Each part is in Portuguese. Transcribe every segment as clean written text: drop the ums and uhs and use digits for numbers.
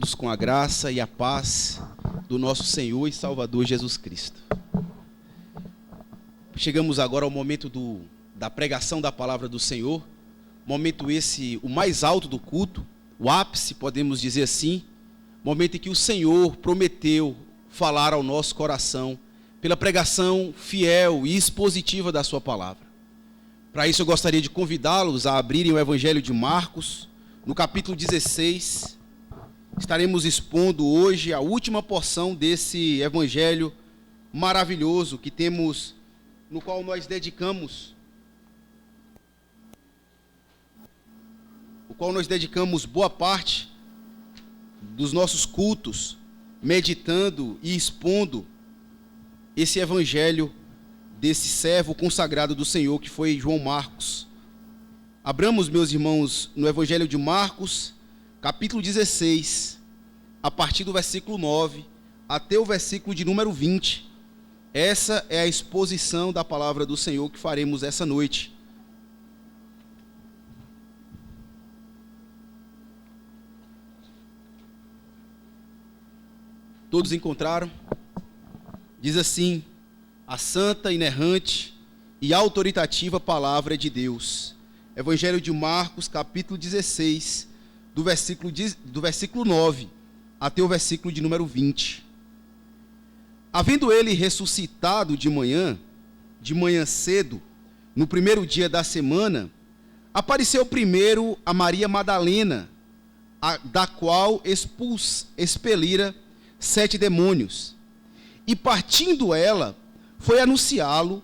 todos com a graça e a paz do nosso Senhor e Salvador Jesus Cristo. Chegamos agora ao momento da pregação da palavra do Senhor, momento esse, o mais alto do culto, o ápice, podemos dizer assim, momento em que o Senhor prometeu falar ao nosso coração pela pregação fiel e expositiva da sua palavra. Para isso eu gostaria de convidá-los a abrirem o Evangelho de Marcos, no capítulo 16, estaremos expondo hoje a última porção desse Evangelho maravilhoso que temos, no qual nós dedicamos boa parte dos nossos cultos, meditando e expondo esse Evangelho desse servo consagrado do Senhor, que foi João Marcos. Abramos, meus irmãos, no Evangelho de Marcos, capítulo 16, a partir do versículo 9 até o versículo de número 20. Essa é a exposição da palavra do Senhor que faremos essa noite. Todos encontraram? Diz assim: a santa, inerrante e autoritativa palavra de Deus. Evangelho de Marcos, capítulo 16, do versículo 9 até o versículo de número 20. Havendo ele ressuscitado de manhã cedo, no primeiro dia da semana, apareceu primeiro a Maria Madalena, da qual expelira 7 demônios. E partindo ela, foi anunciá-lo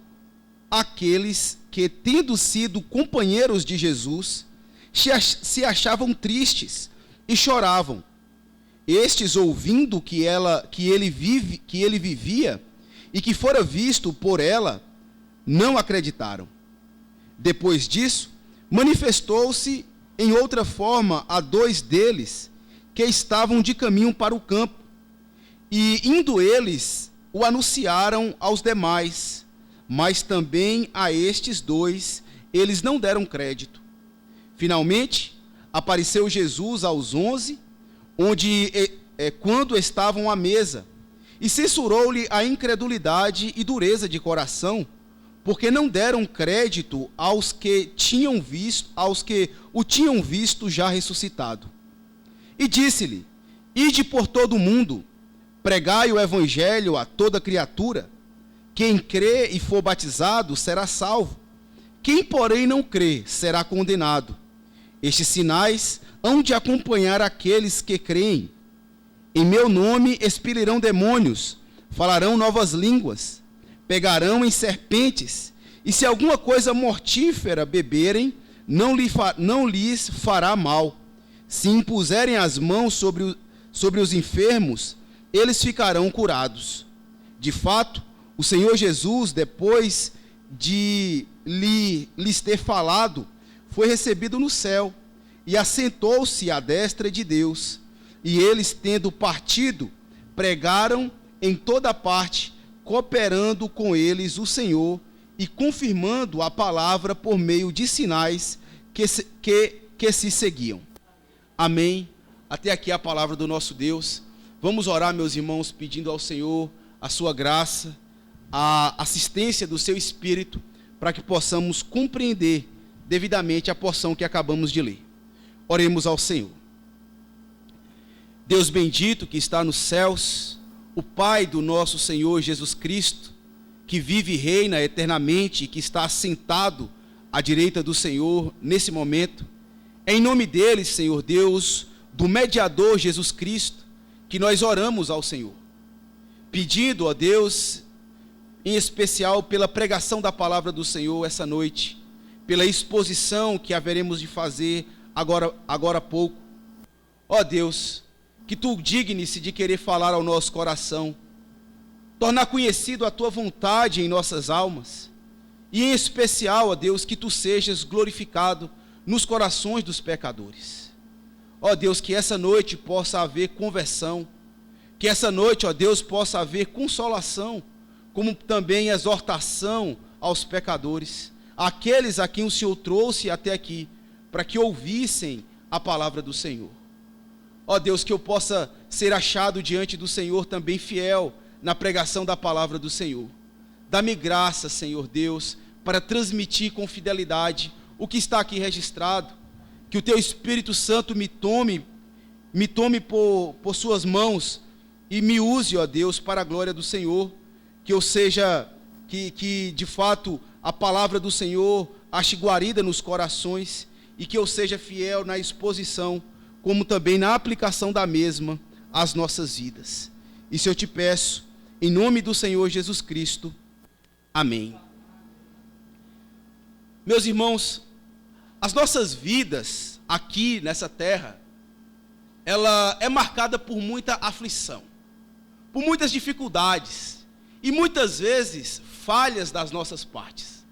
àqueles que, tendo sido companheiros de Jesus, se achavam tristes e choravam. Estes, ouvindo que ele vivia e que fora visto por ela, não acreditaram. Depois disso, manifestou-se em outra forma a 2 deles que estavam de caminho para o campo, e indo eles, o anunciaram aos demais, mas também a estes 2 eles não deram crédito. Finalmente, apareceu Jesus aos 11, quando estavam à mesa, e censurou-lhe a incredulidade e dureza de coração, porque não deram crédito aos que o tinham visto já ressuscitado. E disse-lhe: ide por todo o mundo, pregai o evangelho a toda criatura. Quem crê e for batizado será salvo. Quem, porém, não crê será condenado. Estes sinais hão de acompanhar aqueles que creem. Em meu nome expelirão demônios, falarão novas línguas, pegarão em serpentes, e se alguma coisa mortífera beberem, não lhes fará mal. Se impuserem as mãos sobre os enfermos, eles ficarão curados. De fato, o Senhor Jesus, depois de lhes ter falado, foi recebido no céu e assentou-se à destra de Deus. E eles, tendo partido, pregaram em toda parte, cooperando com eles o Senhor e confirmando a palavra por meio de sinais que se seguiam. Amém. Até aqui a palavra do nosso Deus. Vamos orar, meus irmãos, pedindo ao Senhor a sua graça, a assistência do seu Espírito, para que possamos compreender devidamente a porção que acabamos de ler. Oremos ao Senhor. Deus bendito que está nos céus, o Pai do nosso Senhor Jesus Cristo, que vive e reina eternamente e que está assentado à direita do Senhor nesse momento, é em nome dele, Senhor Deus, do mediador Jesus Cristo, que nós oramos ao Senhor, pedindo, ó Deus, em especial pela pregação da palavra do Senhor essa noite, pela exposição que haveremos de fazer agora há pouco. Ó Deus, que Tu digne-se de querer falar ao nosso coração, tornar conhecido a Tua vontade em nossas almas, e em especial, ó Deus, que Tu sejas glorificado nos corações dos pecadores. Ó Deus, que essa noite possa haver conversão, que essa noite, ó Deus, possa haver consolação, como também exortação aos pecadores, aqueles a quem o Senhor trouxe até aqui, para que ouvissem a palavra do Senhor. Ó Deus, que eu possa ser achado diante do Senhor também fiel na pregação da palavra do Senhor. Dá-me graça, Senhor Deus, para transmitir com fidelidade o que está aqui registrado. Que o Teu Espírito Santo me tome por suas mãos e me use, ó Deus, para a glória do Senhor. Que eu seja, que de fato a palavra do Senhor ache guarida nos corações e que eu seja fiel na exposição, como também na aplicação da mesma às nossas vidas. Isso eu te peço, em nome do Senhor Jesus Cristo. Amém. Meus irmãos, as nossas vidas aqui nessa terra, ela é marcada por muita aflição, por muitas dificuldades e muitas vezes falhas das nossas partes.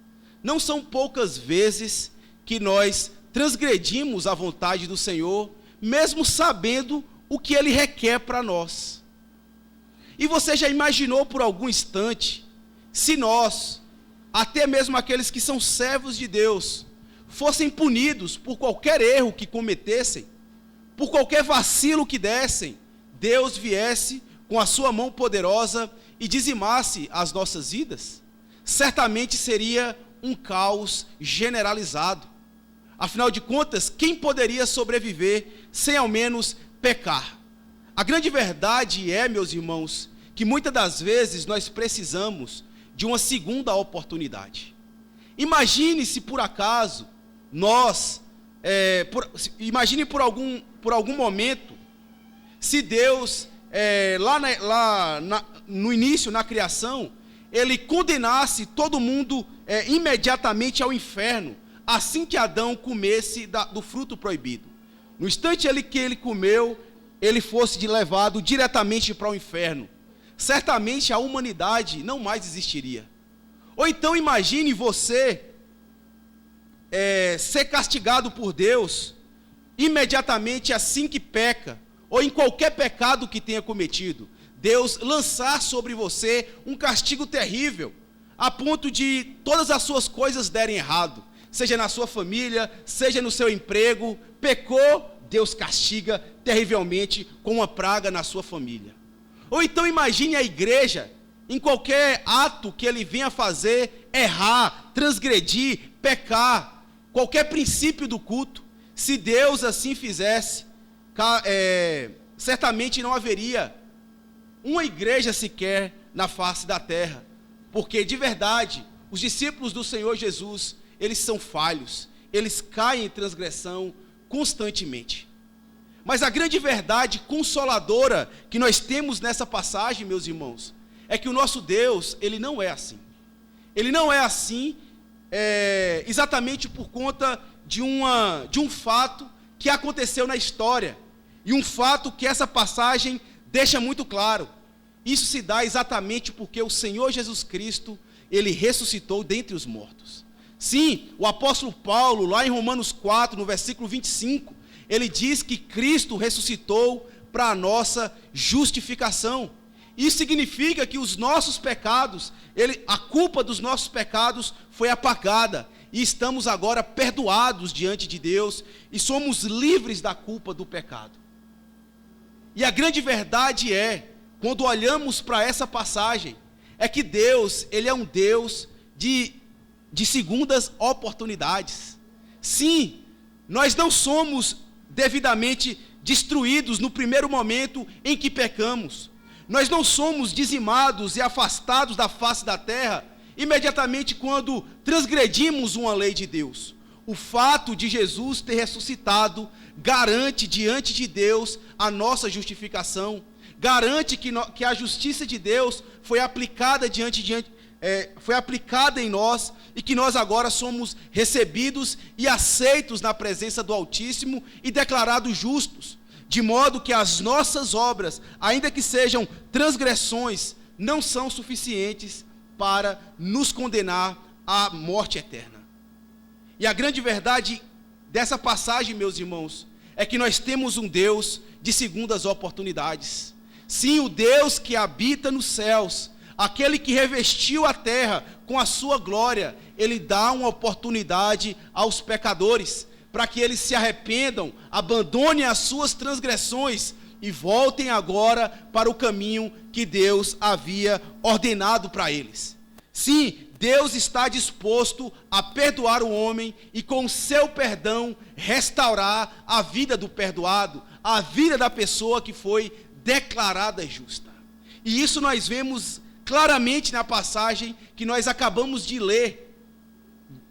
Não são poucas vezes que nós transgredimos a vontade do Senhor, mesmo sabendo o que Ele requer para nós. E você já imaginou por algum instante, se nós, até mesmo aqueles que são servos de Deus, fossem punidos por qualquer erro que cometessem, por qualquer vacilo que dessem, Deus viesse com a sua mão poderosa e dizimasse as nossas vidas? Certamente seria um caos generalizado. Afinal de contas, quem poderia sobreviver sem ao menos pecar? A grande verdade é, meus irmãos, que muitas das vezes nós precisamos de uma segunda oportunidade. Imagine se por acaso imagine por algum momento, se Deus, no início, na criação, Ele condenasse todo mundo imediatamente ao inferno, assim que Adão comesse do fruto proibido. No instante que ele comeu, ele fosse levado diretamente para o inferno. Certamente a humanidade não mais existiria. Ou então imagine você ser castigado por Deus imediatamente assim que peca, ou em qualquer pecado que tenha cometido. Deus lançar sobre você um castigo terrível, a ponto de todas as suas coisas derem errado, seja na sua família, seja no seu emprego. Pecou, Deus castiga terrivelmente com uma praga na sua família. Ou então imagine a igreja, em qualquer ato que ele venha fazer, errar, transgredir, pecar, qualquer princípio do culto, se Deus assim fizesse, certamente não haveria uma igreja sequer na face da terra, porque de verdade, os discípulos do Senhor Jesus, eles são falhos, eles caem em transgressão constantemente. Mas a grande verdade consoladora que nós temos nessa passagem, meus irmãos, é que o nosso Deus, Ele não é assim. Ele não é assim exatamente por conta de um fato que aconteceu na história, e um fato que essa passagem deixa muito claro. Isso se dá exatamente porque o Senhor Jesus Cristo, Ele ressuscitou dentre os mortos. Sim, o apóstolo Paulo, lá em Romanos 4, no versículo 25, ele diz que Cristo ressuscitou para a nossa justificação. Isso significa que os nossos pecados, a culpa dos nossos pecados foi apagada, e estamos agora perdoados diante de Deus, e somos livres da culpa do pecado. E a grande verdade quando olhamos para essa passagem, é que Deus, Ele é um Deus de segundas oportunidades. Sim, nós não somos devidamente destruídos no primeiro momento em que pecamos. Nós não somos dizimados e afastados da face da terra imediatamente quando transgredimos uma lei de Deus. O fato de Jesus ter ressuscitado garante diante de Deus a nossa justificação, garante que a justiça de Deus foi aplicada foi aplicada em nós, e que nós agora somos recebidos e aceitos na presença do Altíssimo e declarados justos, de modo que as nossas obras, ainda que sejam transgressões, não são suficientes para nos condenar à morte eterna. E a grande verdade dessa passagem, meus irmãos, é que nós temos um Deus de segundas oportunidades. Sim, o Deus que habita nos céus, aquele que revestiu a terra com a sua glória, Ele dá uma oportunidade aos pecadores, para que eles se arrependam, abandonem as suas transgressões e voltem agora para o caminho que Deus havia ordenado para eles. Sim, Deus está disposto a perdoar o homem e com o seu perdão restaurar a vida do perdoado, a vida da pessoa que foi declarada justa. E isso nós vemos claramente na passagem que nós acabamos de ler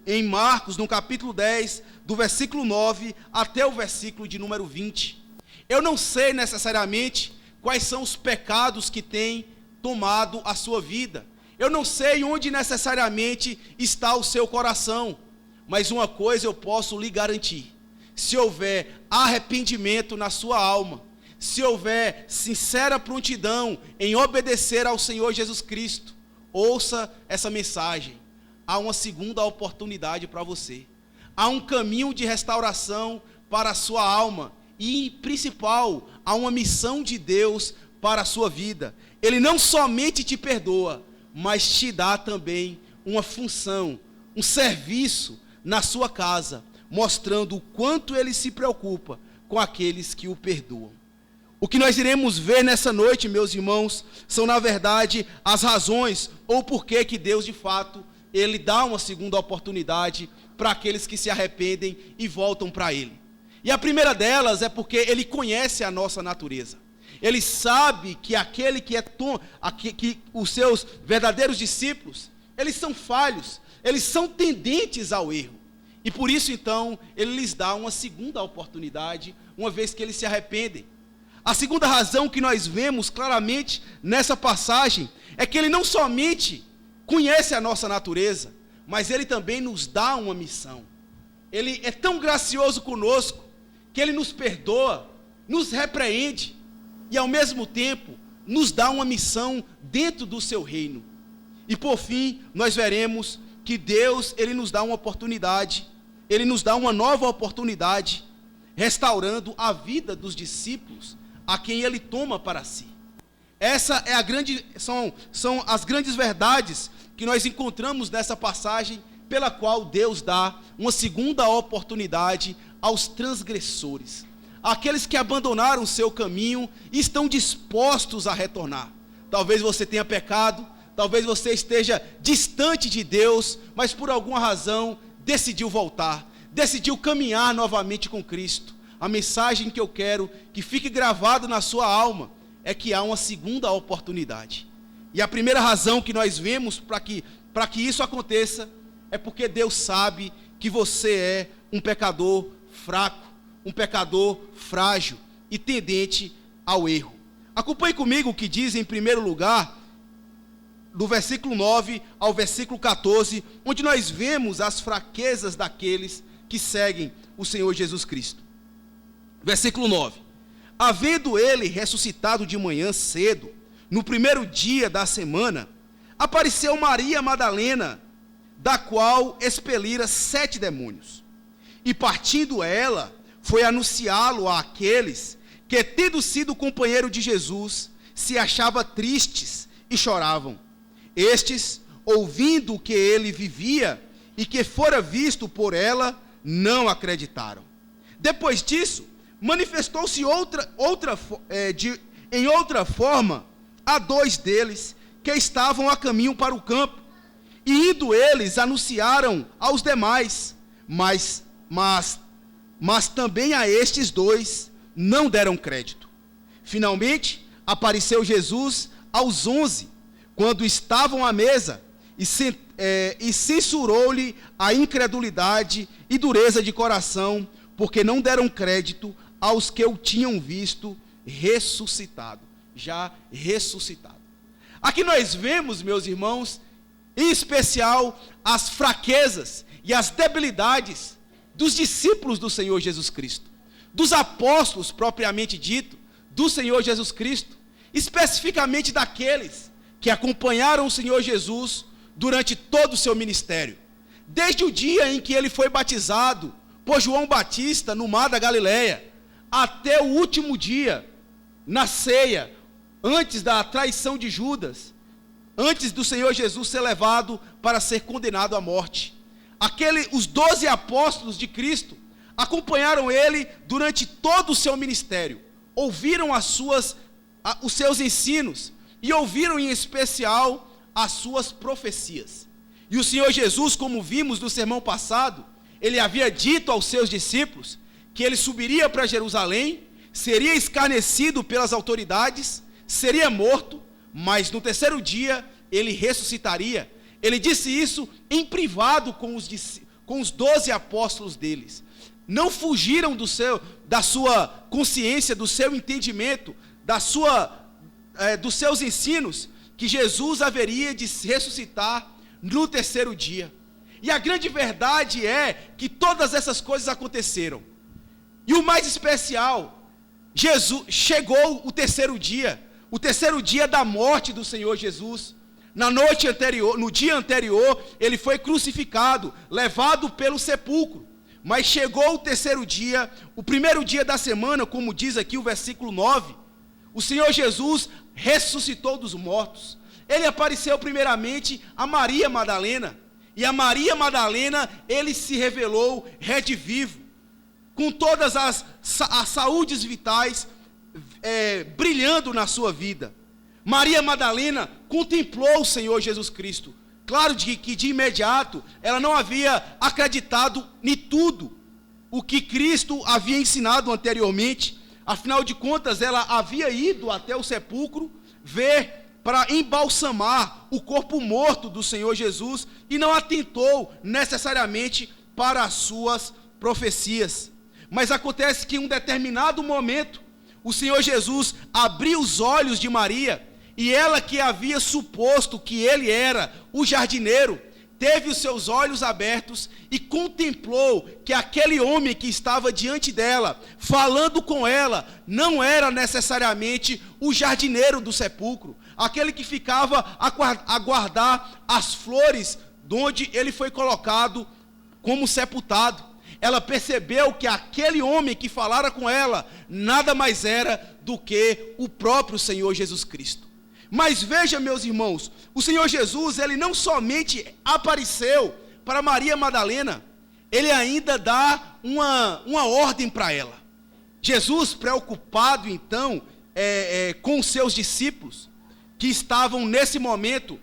em Marcos, no capítulo 10, do versículo 9 até o versículo de número 20. Eu não sei necessariamente quais são os pecados que têm tomado a sua vida. Eu não sei onde necessariamente está o seu coração, mas uma coisa eu posso lhe garantir: se houver arrependimento na sua alma, se houver sincera prontidão em obedecer ao Senhor Jesus Cristo, ouça essa mensagem. Há uma segunda oportunidade para você. Há um caminho de restauração para a sua alma e, principal, há uma missão de Deus para a sua vida. Ele não somente te perdoa, mas te dá também uma função, um serviço na sua casa, mostrando o quanto ele se preocupa com aqueles que o perdoam. O que nós iremos ver nessa noite, meus irmãos, são na verdade as razões ou porquê que Deus de fato, ele dá uma segunda oportunidade para aqueles que se arrependem e voltam para ele. E a primeira delas é porque ele conhece a nossa natureza. Ele sabe que aquele que que os seus verdadeiros discípulos, eles são falhos, eles são tendentes ao erro. E por isso, então, ele lhes dá uma segunda oportunidade, uma vez que eles se arrependem. A segunda razão que nós vemos claramente nessa passagem é que ele não somente conhece a nossa natureza, mas ele também nos dá uma missão. Ele é tão gracioso conosco que ele nos perdoa, nos repreende, e ao mesmo tempo nos dá uma missão dentro do seu reino. E por fim, nós veremos que Deus, ele nos dá uma oportunidade, ele nos dá uma nova oportunidade, restaurando a vida dos discípulos, a quem ele toma para si. Essa é são as grandes verdades que nós encontramos nessa passagem, pela qual Deus dá uma segunda oportunidade aos transgressores, aqueles que abandonaram o seu caminho e estão dispostos a retornar. Talvez você tenha pecado, talvez você esteja distante de Deus, mas por alguma razão decidiu voltar, decidiu caminhar novamente com Cristo. A mensagem que eu quero que fique gravado na sua alma é que há uma segunda oportunidade. E a primeira razão que nós vemos para que isso aconteça é porque Deus sabe que você é um pecador fraco, um pecador frágil e tendente ao erro. Acompanhe comigo o que diz em primeiro lugar, do versículo 9 ao versículo 14, onde nós vemos as fraquezas daqueles que seguem o Senhor Jesus Cristo. Versículo 9: havendo ele ressuscitado de manhã cedo, no primeiro dia da semana, apareceu Maria Madalena, da qual expelira 7 demônios. E partindo ela, foi anunciá-lo àqueles que, tendo sido companheiro de Jesus, se achavam tristes e choravam. Estes, ouvindo que ele vivia e que fora visto por ela, não acreditaram. Depois disso, manifestou-se em outra forma a 2 deles que estavam a caminho para o campo. E indo eles, anunciaram aos demais, mas também a estes 2 não deram crédito. Finalmente, apareceu Jesus aos 11, quando estavam à mesa, e censurou-lhe a incredulidade e dureza de coração, porque não deram crédito aos que o tinham visto ressuscitado, já ressuscitado. Aqui nós vemos, meus irmãos, em especial as fraquezas e as debilidades dos discípulos do Senhor Jesus Cristo, dos apóstolos propriamente dito, do Senhor Jesus Cristo, especificamente daqueles que acompanharam o Senhor Jesus durante todo o seu ministério, desde o dia em que ele foi batizado por João Batista no mar da Galileia, até o último dia, na ceia, antes da traição de Judas, antes do Senhor Jesus ser levado para ser condenado à morte. Os 12 apóstolos de Cristo acompanharam ele durante todo o seu ministério, ouviram os seus ensinos e ouviram em especial as suas profecias. E o Senhor Jesus, como vimos no sermão passado, ele havia dito aos seus discípulos que ele subiria para Jerusalém, seria escarnecido pelas autoridades, seria morto, mas no terceiro dia ele ressuscitaria. Ele disse isso em privado com os 12 apóstolos deles. Não fugiram da sua consciência, do seu entendimento, dos seus ensinos, que Jesus haveria de ressuscitar no terceiro dia. E a grande verdade é que todas essas coisas aconteceram. E o mais especial, chegou o terceiro dia da morte do Senhor Jesus. No dia anterior, ele foi crucificado, levado pelo sepulcro. Mas chegou o terceiro dia, o primeiro dia da semana, como diz aqui o versículo 9, o Senhor Jesus ressuscitou dos mortos. Ele apareceu primeiramente a Maria Madalena, e a Maria Madalena, ele se revelou redivivo, com todas as saúdes vitais brilhando na sua vida. Maria Madalena contemplou o Senhor Jesus Cristo. Claro que de imediato ela não havia acreditado em tudo o que Cristo havia ensinado anteriormente. Afinal de contas, ela havia ido até o sepulcro ver para embalsamar o corpo morto do Senhor Jesus e não atentou necessariamente para as suas profecias. Mas acontece que em um determinado momento, o Senhor Jesus abriu os olhos de Maria, e ela, que havia suposto que ele era o jardineiro, teve os seus olhos abertos e contemplou que aquele homem que estava diante dela, falando com ela, não era necessariamente o jardineiro do sepulcro, aquele que ficava a guardar as flores de onde ele foi colocado como sepultado. Ela percebeu que aquele homem que falara com ela nada mais era do que o próprio Senhor Jesus Cristo. Mas veja, meus irmãos, o Senhor Jesus, ele não somente apareceu para Maria Madalena, ele ainda dá uma ordem para ela. Jesus, preocupado então com os seus discípulos, que estavam nesse momento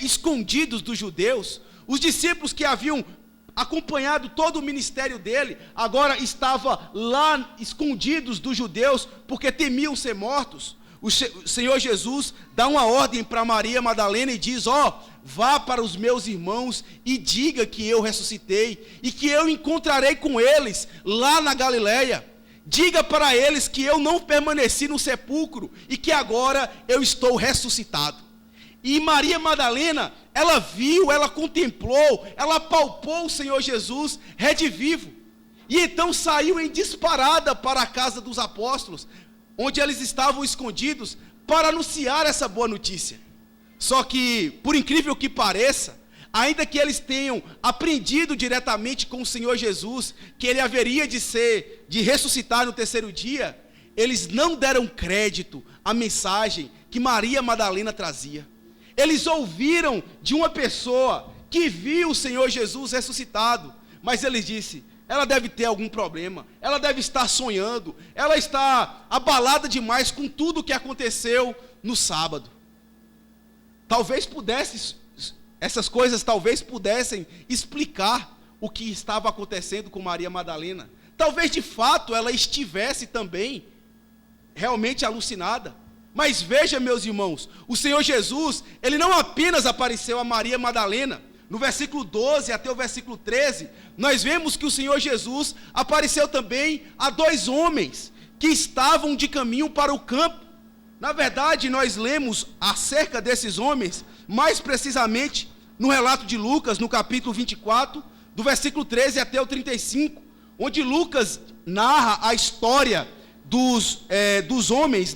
escondidos dos judeus, os discípulos que haviam acompanhado todo o ministério dele, agora estavam lá escondidos dos judeus, porque temiam ser mortos. O Senhor Jesus dá uma ordem para Maria Madalena e diz: vá para os meus irmãos e diga que eu ressuscitei e que eu encontrarei com eles lá na Galileia. Diga para eles que eu não permaneci no sepulcro e que agora eu estou ressuscitado. E Maria Madalena, ela viu, ela contemplou, ela palpou o Senhor Jesus redivivo. E então saiu em disparada para a casa dos apóstolos, onde eles estavam escondidos, para anunciar essa boa notícia. Só que, por incrível que pareça, ainda que eles tenham aprendido diretamente com o Senhor Jesus, que ele haveria de ressuscitar no terceiro dia, eles não deram crédito à mensagem que Maria Madalena trazia. Eles ouviram de uma pessoa que viu o Senhor Jesus ressuscitado, mas eles disseram: ela deve ter algum problema, ela deve estar sonhando, ela está abalada demais com tudo o que aconteceu no sábado. Essas coisas talvez pudessem explicar o que estava acontecendo com Maria Madalena. Talvez de fato ela estivesse também realmente alucinada. Mas veja, meus irmãos, o Senhor Jesus, ele não apenas apareceu a Maria Madalena. No versículo 12 até o versículo 13, nós vemos que o Senhor Jesus apareceu também a 2 homens que estavam de caminho para o campo. Na verdade, nós lemos acerca desses homens, mais precisamente no relato de Lucas, no capítulo 24, do versículo 13 até o 35, onde Lucas narra a história dos homens,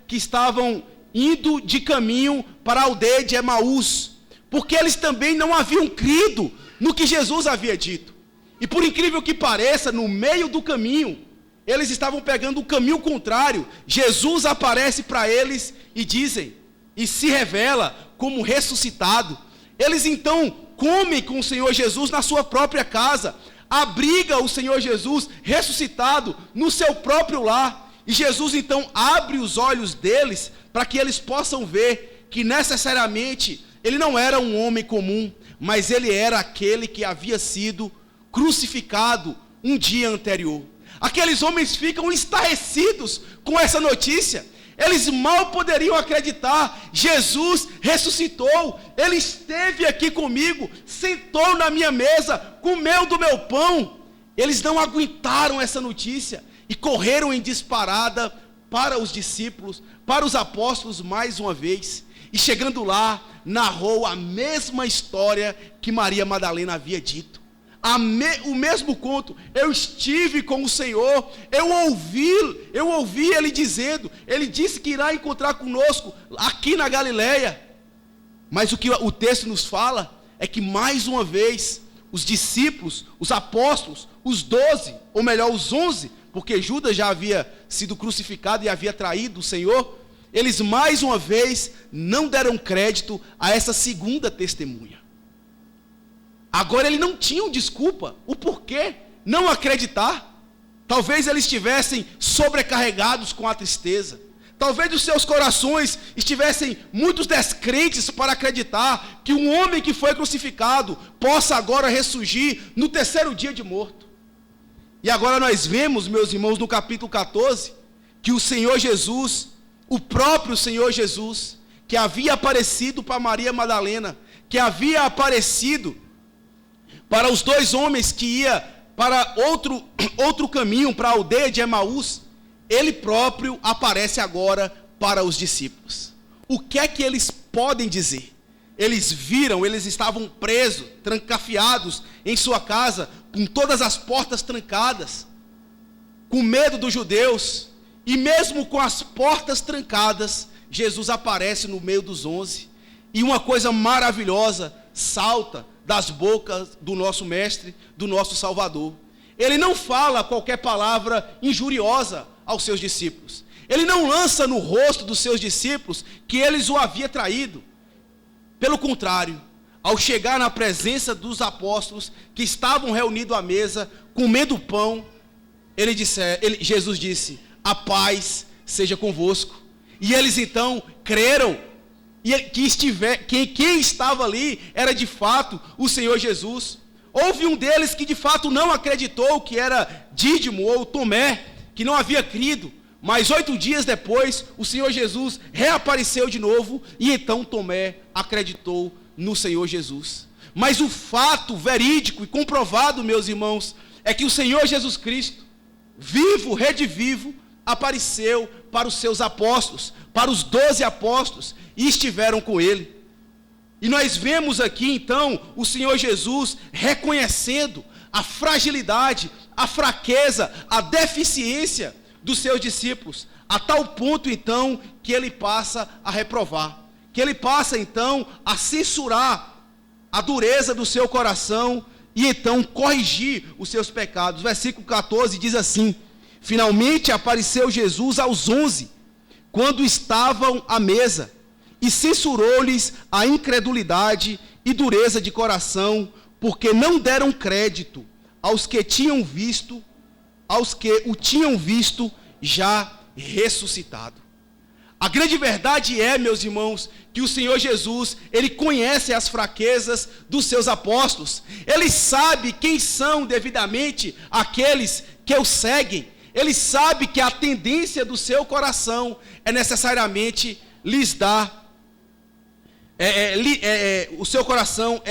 que estavam indo de caminho para a aldeia de Emaús, porque eles também não haviam crido no que Jesus havia dito. E por incrível que pareça, no meio do caminho, eles estavam pegando o caminho contrário. Jesus aparece para eles e se revela como ressuscitado. Eles então comem com o Senhor Jesus na sua própria casa. abriga o Senhor Jesus ressuscitado no seu próprio lar. E Jesus então abre os olhos deles para que eles possam ver que necessariamente ele não era um homem comum, mas ele era aquele que havia sido crucificado um dia anterior. Aqueles homens ficam estarrecidos com essa notícia. Eles mal poderiam acreditar. Jesus ressuscitou, ele esteve aqui comigo, sentou na minha mesa, comeu do meu pão. Eles não aguentaram essa notícia e correram em disparada para os discípulos, para os apóstolos mais uma vez. E chegando lá, narrou a mesma história que Maria Madalena havia dito. O mesmo conto. Eu estive com o Senhor, eu ouvi ele dizendo, ele disse que irá encontrar conosco aqui na Galileia. Mas o que o texto nos fala é que mais uma vez os discípulos, os apóstolos, os 12, ou melhor os 11, porque Judas já havia sido crucificado e havia traído o Senhor, eles mais uma vez não deram crédito a essa segunda testemunha. Agora eles não tinham desculpa, o porquê não acreditar. Talvez eles estivessem sobrecarregados com a tristeza. Talvez os seus corações estivessem muito descrentes para acreditar que um homem que foi crucificado possa agora ressurgir no terceiro dia de morto. E agora nós vemos, meus irmãos, no capítulo 14, que o Senhor Jesus, o próprio Senhor Jesus, que havia aparecido para Maria Madalena, que havia aparecido para os 2 homens que ia para outro caminho, para a aldeia de Emaús, ele próprio aparece agora para os discípulos. O que é que eles podem dizer? Eles viram, eles estavam presos, trancafiados em sua casa, com todas as portas trancadas, com medo dos judeus, e mesmo com as portas trancadas, Jesus aparece no meio dos 11, e uma coisa maravilhosa salta das bocas do nosso mestre, do nosso Salvador. Ele não fala qualquer palavra injuriosa aos seus discípulos. Ele não lança no rosto dos seus discípulos que eles o haviam traído. Pelo contrário, ao chegar na presença dos apóstolos que estavam reunidos à mesa, comendo o pão, Jesus disse: a paz seja convosco. E eles então creram, e quem estava ali era de fato o Senhor Jesus. Houve um deles que de fato não acreditou, que era Dídimo ou Tomé, que não havia crido. Mas 8 dias depois, o Senhor Jesus reapareceu de novo, e então Tomé acreditou no Senhor Jesus. Mas o fato verídico e comprovado, meus irmãos, é que o Senhor Jesus Cristo, vivo, redivivo, apareceu para os seus apóstolos, para os 12 apóstolos, e estiveram com ele. E nós vemos aqui então o Senhor Jesus reconhecendo a fragilidade, a fraqueza, a deficiência dos seus discípulos, a tal ponto então que ele passa a reprovar, que ele passa então a censurar a dureza do seu coração e então corrigir os seus pecados. Versículo 14 diz assim: finalmente apareceu Jesus aos 11, quando estavam à mesa, e censurou-lhes a incredulidade e dureza de coração, porque não deram crédito aos que o tinham visto já ressuscitado. A grande verdade é, meus irmãos, que o Senhor Jesus, ele conhece as fraquezas dos seus apóstolos. Ele sabe quem são devidamente aqueles que o seguem. Ele sabe que a tendência do seu coração é necessariamente lhes dar o seu coração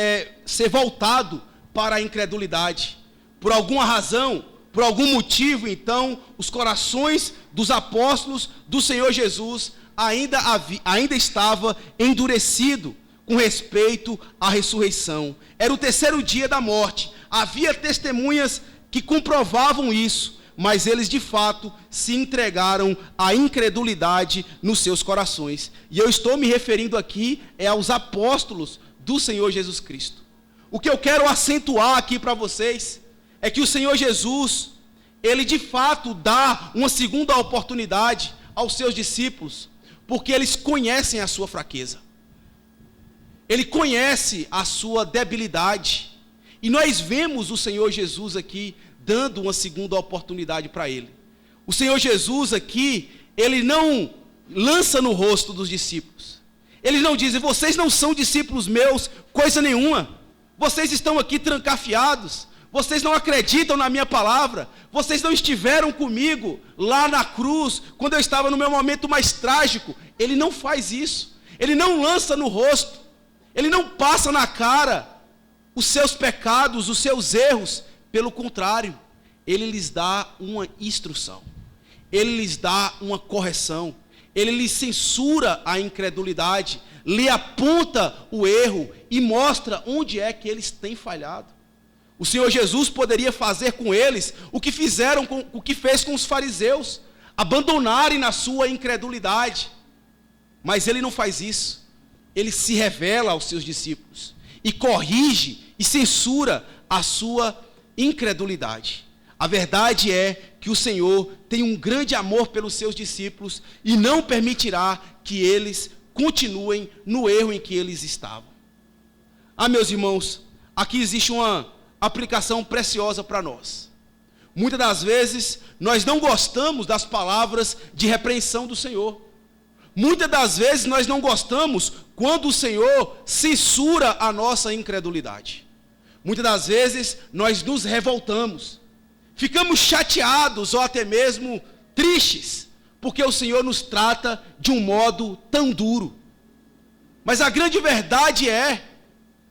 ser voltado para a incredulidade. Por alguma razão, por algum motivo, então, os corações dos apóstolos do Senhor Jesus ainda estava endurecido com respeito à ressurreição. Era o terceiro dia da morte. Havia testemunhas que comprovavam isso, mas eles de fato se entregaram à incredulidade nos seus corações. E eu estou me referindo aqui aos apóstolos do Senhor Jesus Cristo. O que eu quero acentuar aqui para vocês é que o Senhor Jesus, ele de fato dá uma segunda oportunidade aos seus discípulos, porque eles conhecem a sua fraqueza. Ele conhece a sua debilidade. E nós vemos o Senhor Jesus aqui dando uma segunda oportunidade para ele. O Senhor Jesus aqui, ele não lança no rosto dos discípulos. Ele não diz: vocês não são discípulos meus, coisa nenhuma. Vocês estão aqui trancafiados. Vocês não acreditam na minha palavra. Vocês não estiveram comigo lá na cruz, quando eu estava no meu momento mais trágico. Ele não faz isso. Ele não lança no rosto. Ele não passa na cara os seus pecados, os seus erros. Pelo contrário, ele lhes dá uma instrução. Ele lhes dá uma correção. Ele lhes censura a incredulidade, lhe aponta o erro e mostra onde é que eles têm falhado. O Senhor Jesus poderia fazer com eles o que fez com os fariseus, abandonarem na sua incredulidade. Mas ele não faz isso. Ele se revela aos seus discípulos e corrige e censura a sua incredulidade. A verdade é que o Senhor tem um grande amor pelos seus discípulos e não permitirá que eles continuem no erro em que eles estavam. Meus irmãos, aqui existe uma aplicação preciosa para nós. Muitas das vezes nós não gostamos das palavras de repreensão do Senhor. Muitas das vezes nós não gostamos quando o Senhor censura a nossa incredulidade. Muitas das vezes nós nos revoltamos, ficamos chateados ou até mesmo tristes, porque o Senhor nos trata de um modo tão duro. Mas a grande verdade é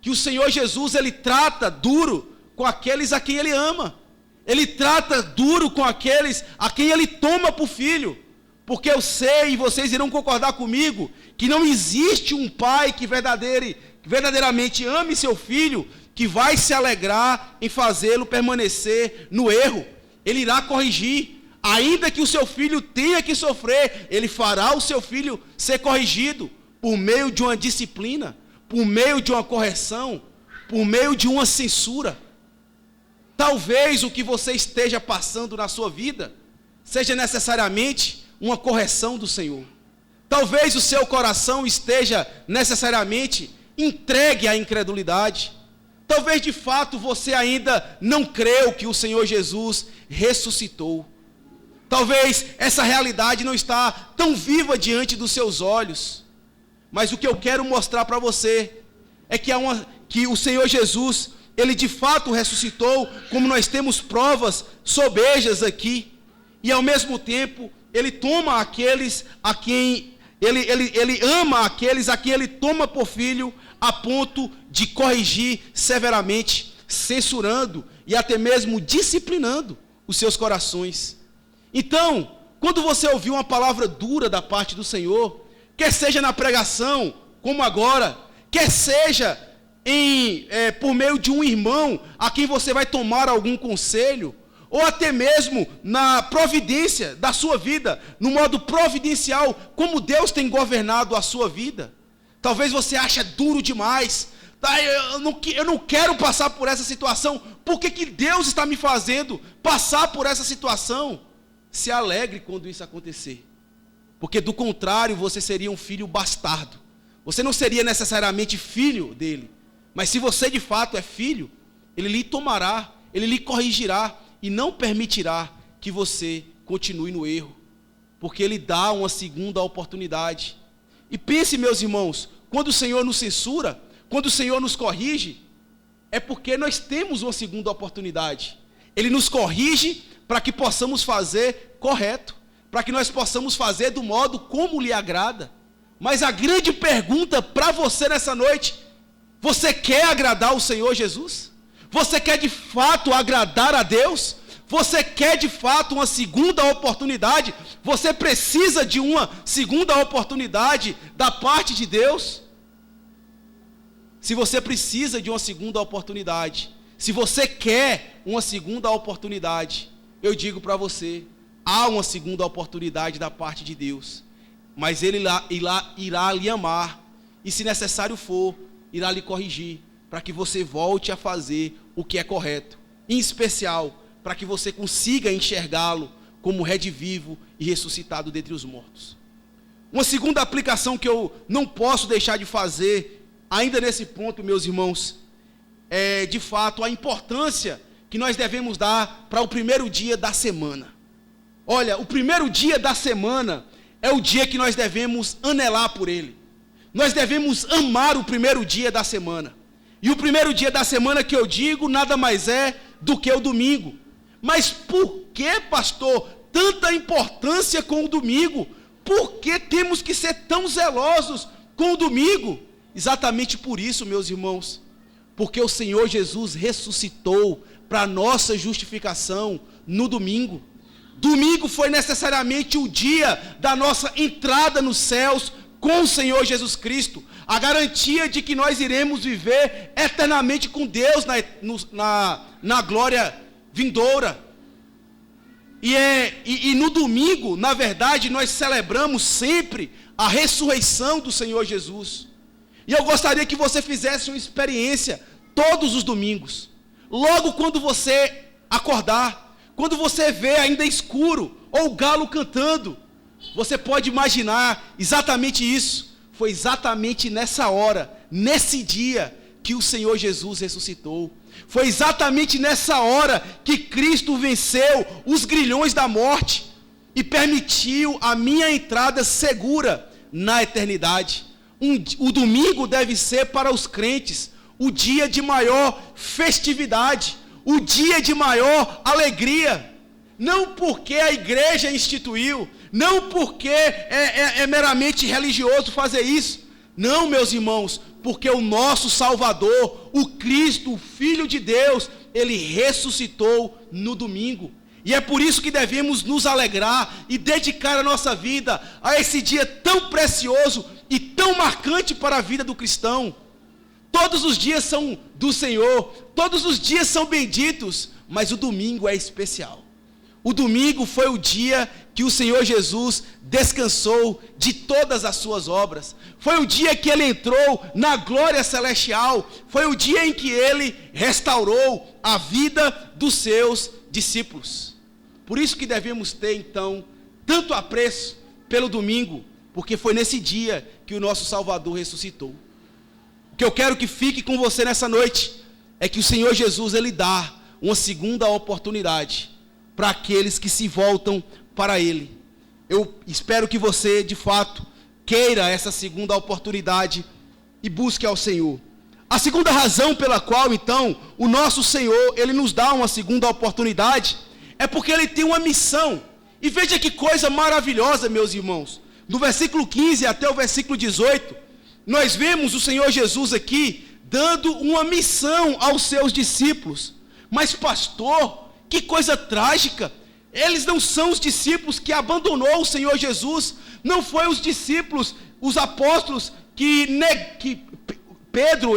que o Senhor Jesus, ele trata duro com aqueles a quem ele ama. Ele trata duro com aqueles a quem ele toma por filho. Porque eu sei, e vocês irão concordar comigo, que não existe um pai que verdadeiramente ame seu filho, que vai se alegrar em fazê-lo permanecer no erro. Ele irá corrigir. Ainda que o seu filho tenha que sofrer, ele fará o seu filho ser corrigido por meio de uma disciplina, por meio de uma correção, por meio de uma censura. Talvez o que você esteja passando na sua vida seja necessariamente uma correção do Senhor. Talvez o seu coração esteja necessariamente entregue à incredulidade. Talvez de fato você ainda não creu que o Senhor Jesus ressuscitou. Talvez essa realidade não está tão viva diante dos seus olhos. Mas o que eu quero mostrar para você é que o Senhor Jesus, ele de fato ressuscitou, como nós temos provas sobejas aqui. E ao mesmo tempo, ele toma aqueles a quem ele ama aqueles a quem ele toma por filho, a ponto de corrigir severamente, censurando e até mesmo disciplinando os seus corações. Então, quando você ouvir uma palavra dura da parte do Senhor, quer seja na pregação, como agora, quer seja por meio de um irmão a quem você vai tomar algum conselho, ou até mesmo na providência da sua vida, no modo providencial, como Deus tem governado a sua vida. Talvez você ache duro demais. Eu não quero passar por essa situação. Por que Deus está me fazendo passar por essa situação? Se alegre quando isso acontecer. Porque do contrário, você seria um filho bastardo. Você não seria necessariamente filho dele. Mas se você de fato é filho, ele lhe tomará, ele lhe corrigirá e não permitirá que você continue no erro. Porque ele dá uma segunda oportunidade. E pense, meus irmãos, quando o Senhor nos censura, quando o Senhor nos corrige, é porque nós temos uma segunda oportunidade. Ele nos corrige para que possamos fazer correto, para que nós possamos fazer do modo como lhe agrada. Mas a grande pergunta para você nessa noite: você quer agradar o Senhor Jesus? Você quer de fato agradar a Deus? Você quer de fato uma segunda oportunidade? Você precisa de uma segunda oportunidade da parte de Deus? Se você precisa de uma segunda oportunidade, se você quer uma segunda oportunidade, eu digo para você, há uma segunda oportunidade da parte de Deus. Mas Ele irá lhe amar e, se necessário for, irá lhe corrigir, para que você volte a fazer o que é correto. Em especial, para que você consiga enxergá-lo como redivivo e ressuscitado dentre os mortos. Uma segunda aplicação que eu não posso deixar de fazer, ainda nesse ponto, meus irmãos, de fato, a importância que nós devemos dar para o primeiro dia da semana. Olha, o primeiro dia da semana é o dia que nós devemos anelar por ele. Nós devemos amar o primeiro dia da semana. E o primeiro dia da semana que eu digo, nada mais é do que o domingo. Mas por que, pastor, tanta importância com o domingo? Por que temos que ser tão zelosos com o domingo? Exatamente por isso, meus irmãos. Porque o Senhor Jesus ressuscitou para a nossa justificação no domingo. Domingo foi necessariamente o dia da nossa entrada nos céus com o Senhor Jesus Cristo. A garantia de que nós iremos viver eternamente com Deus na glória vindoura. E no domingo, na verdade, nós celebramos sempre a ressurreição do Senhor Jesus. E eu gostaria que você fizesse uma experiência todos os domingos. Logo quando você acordar, quando você vê ainda escuro, ou o galo cantando, você pode imaginar exatamente isso. Foi exatamente nessa hora, nesse dia, que o Senhor Jesus ressuscitou. Foi exatamente nessa hora que Cristo venceu os grilhões da morte e permitiu a minha entrada segura na eternidade. O domingo deve ser para os crentes o dia de maior festividade, o dia de maior alegria. Não porque a igreja instituiu, não porque é meramente religioso fazer isso. Não, meus irmãos, porque o nosso Salvador, o Cristo, o Filho de Deus, ele ressuscitou no domingo. E é por isso que devemos nos alegrar e dedicar a nossa vida a esse dia tão precioso e tão marcante para a vida do cristão. Todos os dias são do Senhor, todos os dias são benditos, mas o domingo é especial. O domingo foi o dia que o Senhor Jesus descansou de todas as suas obras. Foi o dia que ele entrou na glória celestial. Foi o dia em que ele restaurou a vida dos seus discípulos. Por isso que devemos ter, então, tanto apreço pelo domingo, porque foi nesse dia que o nosso Salvador ressuscitou. O que eu quero que fique com você nessa noite é que o Senhor Jesus, ele dá uma segunda oportunidade para aqueles que se voltam para ele. Eu espero que você, de fato, queira essa segunda oportunidade e busque ao Senhor. A segunda razão pela qual, então, o nosso Senhor, ele nos dá uma segunda oportunidade, é porque ele tem uma missão. E veja que coisa maravilhosa, meus irmãos. Do versículo 15 até o versículo 18, nós vemos o Senhor Jesus aqui dando uma missão aos seus discípulos. Mas pastor, que coisa trágica! Eles não são os discípulos que abandonou o Senhor Jesus. Não foi os discípulos, os apóstolos que Pedro,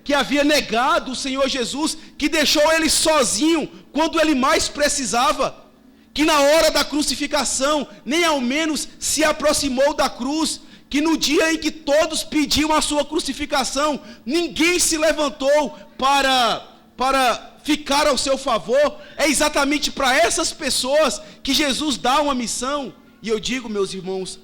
que havia negado o Senhor Jesus, que deixou ele sozinho quando ele mais precisava, que na hora da crucificação nem ao menos se aproximou da cruz, que no dia em que todos pediam a sua crucificação, ninguém se levantou para ficar ao seu favor. É exatamente para essas pessoas que Jesus dá uma missão. E eu digo, meus irmãos,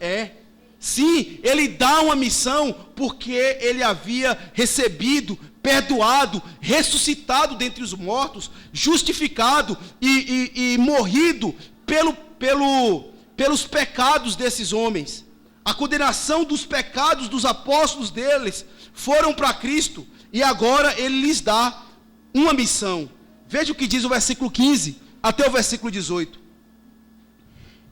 sim, ele dá uma missão porque ele havia recebido, perdoado, ressuscitado dentre os mortos, justificado e morrido pelos pecados desses homens. A condenação dos pecados dos apóstolos deles foram para Cristo, e agora ele lhes dá uma missão. Veja o que diz o versículo 15 até o versículo 18.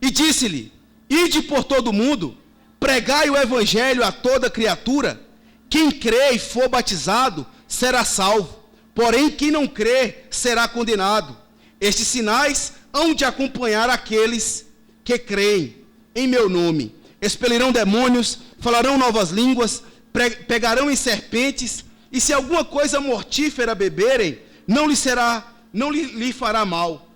E disse-lhe: ide por todo o mundo, pregai o evangelho a toda criatura. Quem crê e for batizado será salvo, porém quem não crê será condenado. Estes sinais hão de acompanhar aqueles que creem em meu nome. Expelirão demônios, falarão novas línguas, pegarão em serpentes, e se alguma coisa mortífera beberem, não lhe fará mal.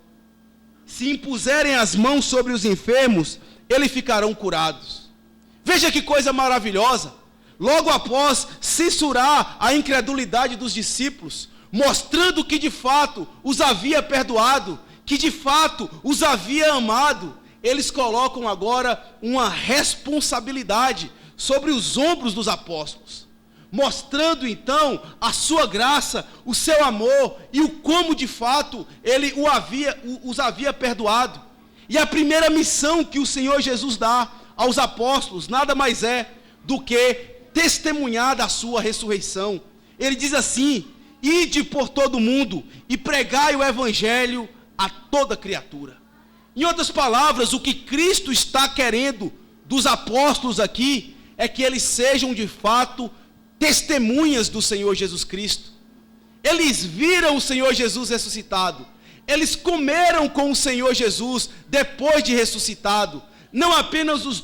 Se impuserem as mãos sobre os enfermos, eles ficarão curados. Veja que coisa maravilhosa. Logo após censurar a incredulidade dos discípulos, mostrando que de fato os havia perdoado, que de fato os havia amado, eles colocam agora uma responsabilidade sobre os ombros dos apóstolos. mostrando então a sua graça, o seu amor e o como de fato ele os havia perdoado. E a primeira missão que o Senhor Jesus dá aos apóstolos nada mais é do que testemunhar da sua ressurreição. Ele diz assim: ide por todo o mundo e pregai o evangelho a toda criatura. Em outras palavras, o que Cristo está querendo dos apóstolos aqui é que eles sejam de fato testemunhas do Senhor Jesus Cristo. Eles viram o Senhor Jesus ressuscitado, eles comeram com o Senhor Jesus depois de ressuscitado, não apenas os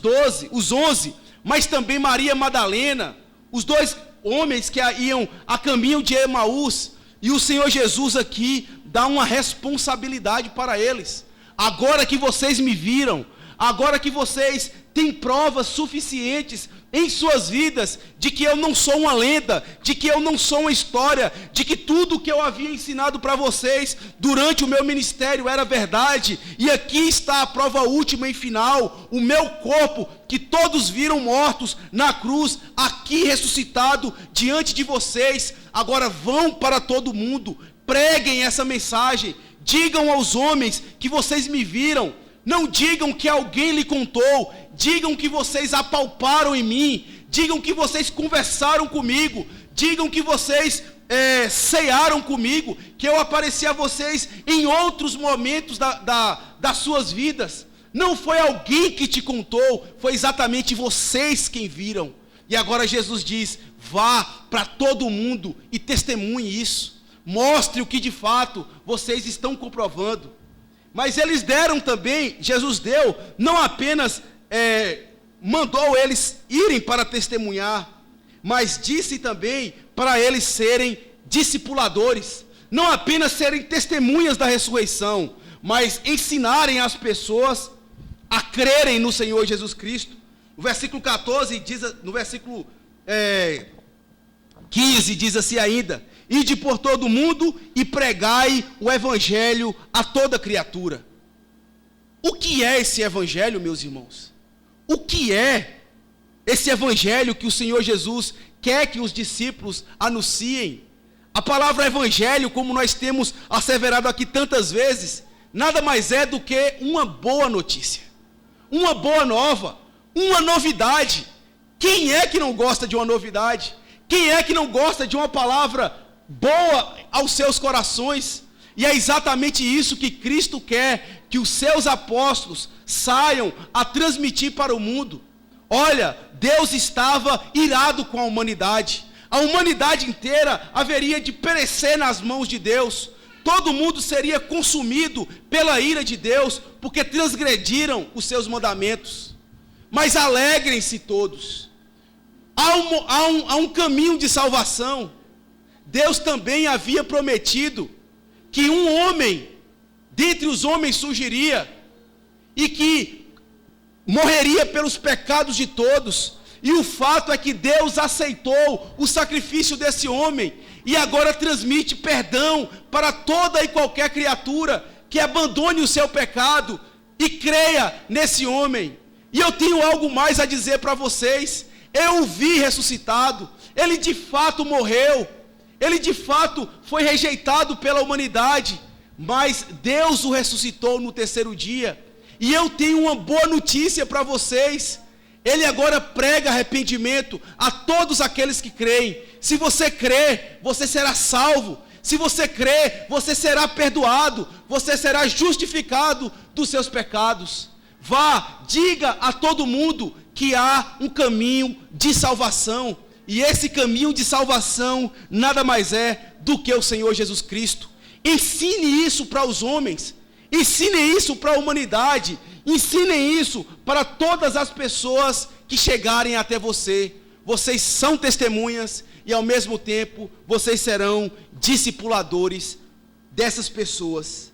11, mas também Maria Madalena, os 2 homens que iam a caminho de Emaús, e o Senhor Jesus aqui dá uma responsabilidade para eles. Agora que vocês me viram, agora que vocês têm provas suficientes em suas vidas de que eu não sou uma lenda, de que eu não sou uma história, de que tudo que eu havia ensinado para vocês durante o meu ministério era verdade, e aqui está a prova última e final, o meu corpo, que todos viram mortos na cruz, aqui ressuscitado diante de vocês. Agora vão para todo mundo, preguem essa mensagem, digam aos homens que vocês me viram. Não digam que alguém lhe contou, digam que vocês apalparam em mim, digam que vocês conversaram comigo, digam que vocês cearam comigo, que eu apareci a vocês em outros momentos das suas vidas. Não foi alguém que te contou, foi exatamente vocês quem viram. E agora Jesus diz: vá para todo mundo e testemunhe isso, mostre o que de fato vocês estão comprovando. Mas eles deram também, Jesus deu, não apenas mandou eles irem para testemunhar, mas disse também para eles serem discipuladores, não apenas serem testemunhas da ressurreição, mas ensinarem as pessoas a crerem no Senhor Jesus Cristo. O versículo 14 diz, no versículo 15 diz assim ainda: ide por todo mundo e pregai o evangelho a toda criatura. O que é esse evangelho, meus irmãos? O que é esse evangelho que o Senhor Jesus quer que os discípulos anunciem? A palavra evangelho, como nós temos asseverado aqui tantas vezes, nada mais é do que uma boa notícia, uma boa nova, uma novidade. Quem é que não gosta de uma novidade? Quem é que não gosta de uma palavra boa aos seus corações? E é exatamente isso que Cristo quer que os seus apóstolos saiam a transmitir para o mundo. Olha, Deus estava irado com a humanidade inteira haveria de perecer nas mãos de Deus, todo mundo seria consumido pela ira de Deus, porque transgrediram os seus mandamentos. Mas alegrem-se todos, há um caminho de salvação. Deus também havia prometido que um homem dentre os homens surgiria e que morreria pelos pecados de todos. E o fato é que Deus aceitou o sacrifício desse homem e agora transmite perdão para toda e qualquer criatura que abandone o seu pecado e creia nesse homem. E eu tenho algo mais a dizer para vocês. Eu o vi ressuscitado, ele de fato morreu, ele de fato foi rejeitado pela humanidade, mas Deus o ressuscitou no terceiro dia. E eu tenho uma boa notícia para vocês: ele agora prega arrependimento a todos aqueles que creem. Se você crer, você será salvo. Se você crer, você será perdoado, você será justificado dos seus pecados. Vá, diga a todo mundo que há um caminho de salvação, e esse caminho de salvação nada mais é do que o Senhor Jesus Cristo. Ensine isso para os homens, ensine isso para a humanidade, ensinem isso para todas as pessoas que chegarem até você. Vocês são testemunhas e ao mesmo tempo vocês serão discipuladores dessas pessoas.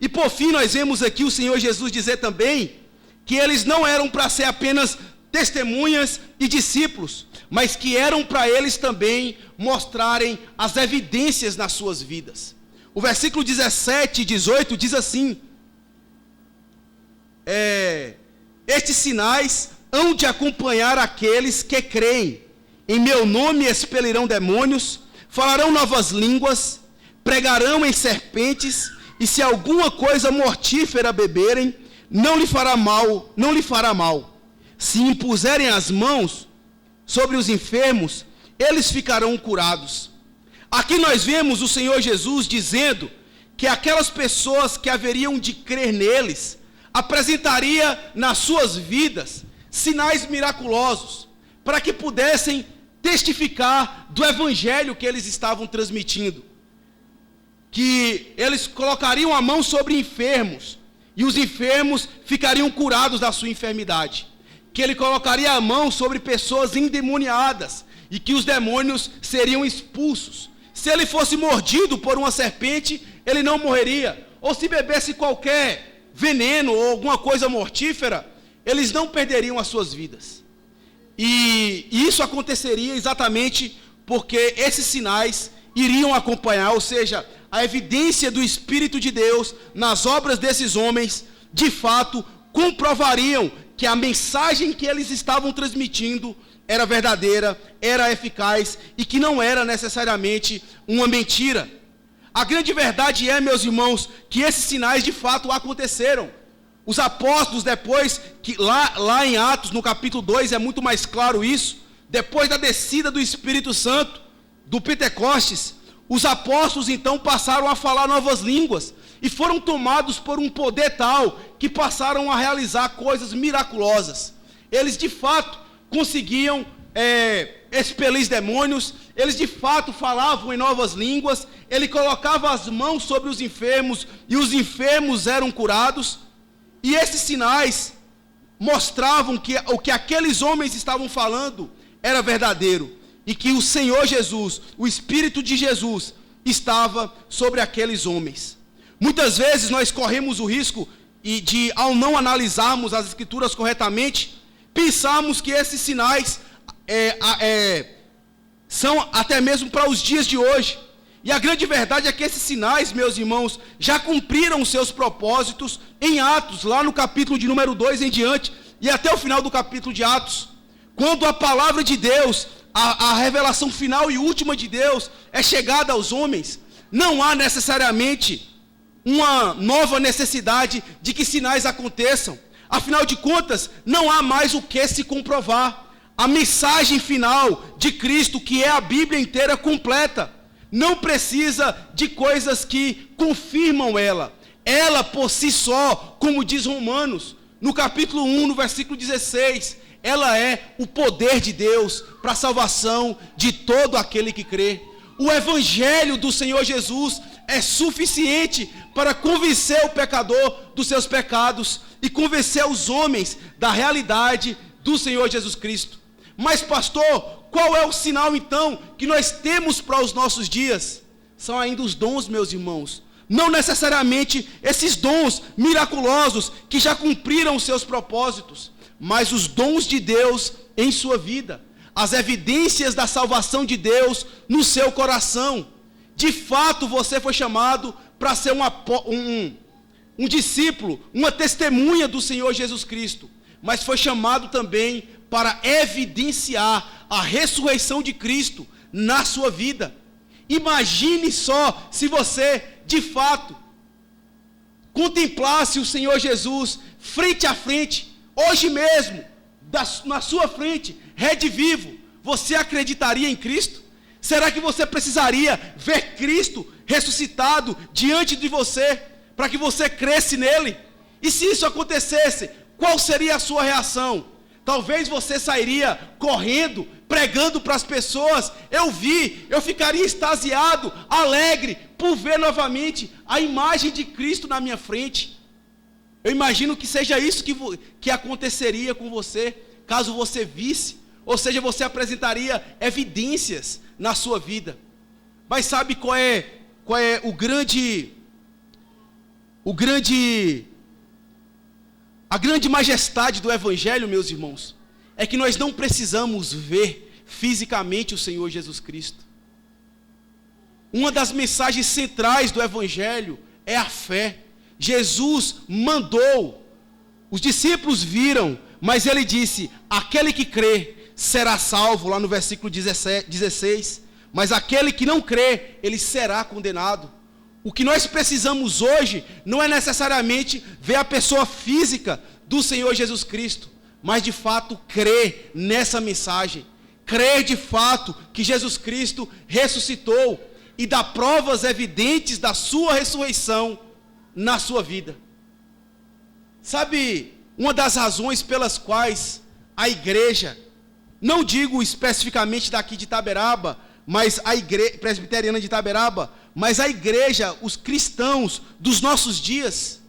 E por fim nós vemos aqui o Senhor Jesus dizer também que eles não eram para ser apenas testemunhas e discípulos, mas que eram para eles também mostrarem as evidências nas suas vidas. O versículo 17 e 18 diz assim: estes sinais hão de acompanhar aqueles que creem, em meu nome expelirão demônios, falarão novas línguas, pregarão em serpentes, e se alguma coisa mortífera beberem, não lhe fará mal. Se impuserem as mãos sobre os enfermos, eles ficarão curados. Aqui nós vemos o Senhor Jesus dizendo que aquelas pessoas que haveriam de crer neles, apresentaria nas suas vidas sinais miraculosos, para que pudessem testificar do evangelho que eles estavam transmitindo. Que eles colocariam a mão sobre enfermos, e os enfermos ficariam curados da sua enfermidade. Que ele colocaria a mão sobre pessoas endemoniadas, e que os demônios seriam expulsos. Se ele fosse mordido por uma serpente, ele não morreria. Ou se bebesse qualquer veneno ou alguma coisa mortífera, eles não perderiam as suas vidas. E isso aconteceria exatamente porque esses sinais iriam acompanhar, ou seja, a evidência do Espírito de Deus nas obras desses homens, de fato, comprovariam que a mensagem que eles estavam transmitindo era verdadeira, era eficaz e que não era necessariamente uma mentira. A grande verdade é, meus irmãos, que esses sinais de fato aconteceram. Os apóstolos, depois, que lá em Atos, no capítulo 2, é muito mais claro isso, depois da descida do Espírito Santo, do Pentecostes, os apóstolos então passaram a falar novas línguas, e foram tomados por um poder tal, que passaram a realizar coisas miraculosas. Eles de fato conseguiam expelir demônios, eles de fato falavam em novas línguas, ele colocava as mãos sobre os enfermos, e os enfermos eram curados. E esses sinais mostravam que o que aqueles homens estavam falando era verdadeiro, e que o Senhor Jesus, o Espírito de Jesus, estava sobre aqueles homens. Muitas vezes nós corremos o risco de, ao não analisarmos as Escrituras corretamente, pensarmos que esses sinais são até mesmo para os dias de hoje. E a grande verdade é que esses sinais, meus irmãos, já cumpriram os seus propósitos em Atos, lá no capítulo de número 2 em diante, e até o final do capítulo de Atos, quando a palavra de Deus, a revelação final e última de Deus é chegada aos homens, não há necessariamente uma nova necessidade de que sinais aconteçam. Afinal de contas, não há mais o que se comprovar. A mensagem final de Cristo, que é a Bíblia inteira completa, não precisa de coisas que confirmam ela. Ela por si só, como diz Romanos, no capítulo 1, no versículo 16, ela é o poder de Deus para a salvação de todo aquele que crê. O evangelho do Senhor Jesus é suficiente para convencer o pecador dos seus pecados e convencer os homens da realidade do Senhor Jesus Cristo. Mas pastor, qual é o sinal então que nós temos para os nossos dias? São ainda os dons, meus irmãos. Não necessariamente esses dons miraculosos que já cumpriram os seus propósitos, mas os dons de Deus em sua vida, as evidências da salvação de Deus no seu coração. De fato, você foi chamado para ser um discípulo, uma testemunha do Senhor Jesus Cristo, mas foi chamado também para evidenciar a ressurreição de Cristo na sua vida. Imagine só se você, de fato, contemplasse o Senhor Jesus frente a frente, hoje mesmo, na sua frente, Rede Vivo. Você acreditaria em Cristo? Será que você precisaria ver Cristo ressuscitado diante de você, para que você cresce nele? E se isso acontecesse, qual seria a sua reação? Talvez você sairia correndo, pregando para as pessoas. Eu ficaria extasiado, alegre, por ver novamente a imagem de Cristo na minha frente. Eu imagino que seja isso que aconteceria com você, caso você visse, ou seja, você apresentaria evidências na sua vida. Mas sabe qual é a grande majestade do Evangelho, meus irmãos? É que nós não precisamos ver fisicamente o Senhor Jesus Cristo. Uma das mensagens centrais do Evangelho é a fé. Jesus mandou, os discípulos viram, mas ele disse: aquele que crê, será salvo, lá no versículo 16, mas aquele que não crê, ele será condenado. O que nós precisamos hoje não é necessariamente ver a pessoa física do Senhor Jesus Cristo, mas de fato crer nessa mensagem, crer de fato que Jesus Cristo ressuscitou e dá provas evidentes da sua ressurreição na sua vida. Sabe, uma das razões pelas quais a igreja, não digo especificamente daqui de Itaberaba, mas a igreja presbiteriana de Itaberaba, mas a igreja, os cristãos dos nossos dias,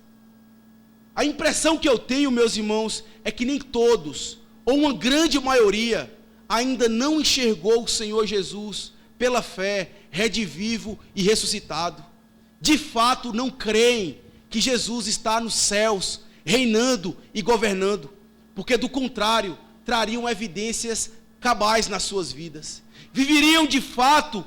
a impressão que eu tenho, meus irmãos, é que nem todos, ou uma grande maioria, ainda não enxergou o Senhor Jesus pela fé, redivivo e ressuscitado. De fato, não creem que Jesus está nos céus, reinando e governando, porque do contrário, trariam evidências cabais nas suas vidas. Viveriam de fato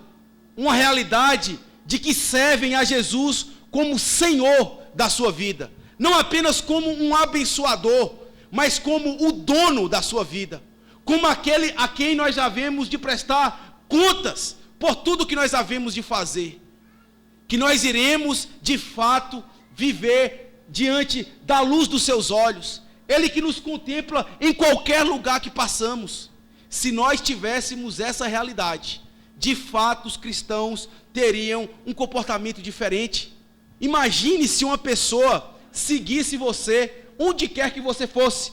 uma realidade de que servem a Jesus como Senhor da sua vida, não apenas como um abençoador, mas como o dono da sua vida, como aquele a quem nós havemos de prestar contas por tudo que nós havemos de fazer, que nós iremos de fato viver diante da luz dos seus olhos, Ele que nos contempla em qualquer lugar que passamos. Se nós tivéssemos essa realidade, de fato os cristãos teriam um comportamento diferente. Imagine se uma pessoa seguisse você onde quer que você fosse.